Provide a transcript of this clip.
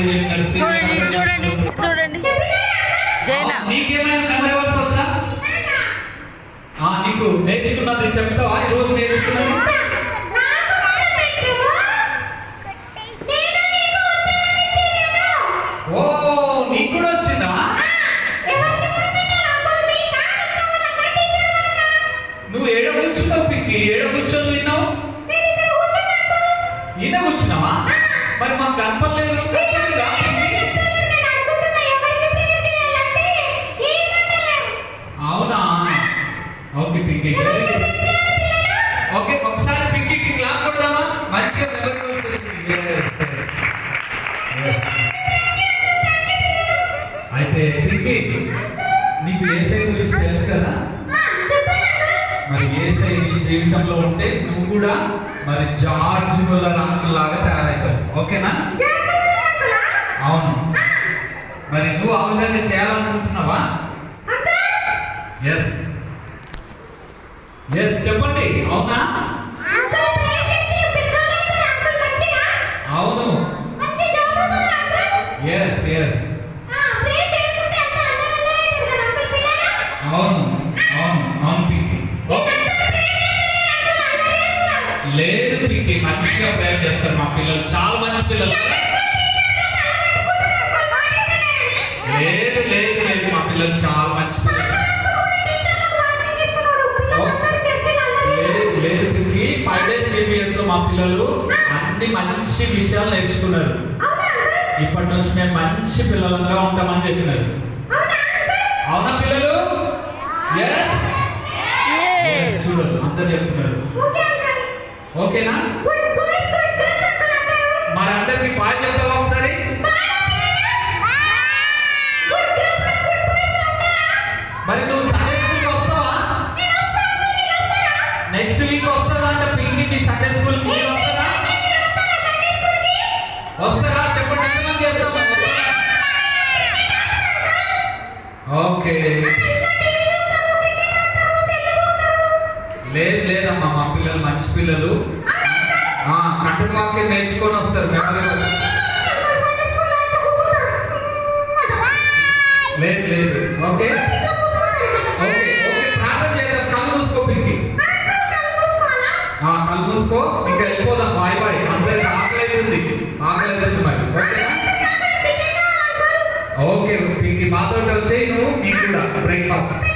Already చెప్పినారు. చూడండి చూడండి జైనా, నీకేమైనా మెమరీ వర్డ్స్ వచ్చా? నీకు నేర్చుకున్నది చెప్తావా? ఈ రోజు నేర్చుకున్నది నీకు కూడా వచ్చిందా? నువ్వు ఏడ కూర్చున్నావు పిక్కి? ఏడ కూర్చొని విన్నావు? ఈయన కూర్చున్నావా? మరి మాకు కనపడలేదు. అవునా? ఓకే పిక్కి, ఓకే ఒకసారి పిక్కి క్లాప్ కొడదామా? మంచిగా అయితే పిక్కి, నీకు యేసయ్య గురించి తెలుసు కదా? మరి యేసయ్య నీ జీవితంలో ఉంటే నువ్వు కూడా మరి జార్జ్ ముల్లర్ అంకుల్ లాగా తయారవుతావు. ఓకేనా? అవును. మరి నువ్వు ఆ విధంగా చేయాలనుకుంటున్నావా? ఎస్ ఎస్ చెప్పండి. అవునా? అవును. ఎస్ ఎస్ అవును అవును అవును పిక్కి. లేదు పిక్కి, మంచిగా ప్రేయర్ చేస్తారు మా పిల్లలు, చాలా మంచి పిల్లలు. లేదు లేదు లేదు, మా పిల్లలు చాలా మంచి పిల్లలు. లేదు పిక్కి, 5 days KBS లో మా పిల్లలు అన్ని మంచి విషయాలు నేర్చుకున్నారు. ఇప్పటి నుంచి మేము మంచి పిల్లలుగా ఉంటామని చెప్పినారు. అవునా పిల్లలు? చూడండి అందరు చెప్తున్నారు. ఓకేనా? మరి అందరికి బాయ్ చెప్తావా ఒకసారి? మరి నువ్వు సండే స్కూల్కి వస్తావా? నెక్స్ట్ వీక్ వస్తుందా అంటే పింకి మీ సండే స్కూల్కి వస్తారా? వస్తారా? చెప్పండి ఎంతమంది చేస్తావా? ఓకే. లేదు లేదమ్మా, మా పిల్లలు మంచి పిల్లలు, కంటి వాక్యం నేర్చుకొని వస్తారు. లేదు లేదు. ఓకే ఓకే ఓకే, ప్రార్థన చేద్దాం. కళ్ళు మూసుకో పింకి, కళ్ళు మూసుకో. ఇంకా వెళ్ళిపోదాం. Bye bye. అందరికి ఆకలి అవుతుంది మరి. ఓకేనా? ఓకే పింకి, మాతో వచ్చేయి నువ్వు, నీకు కూడా బ్రేక్ఫాస్ట్.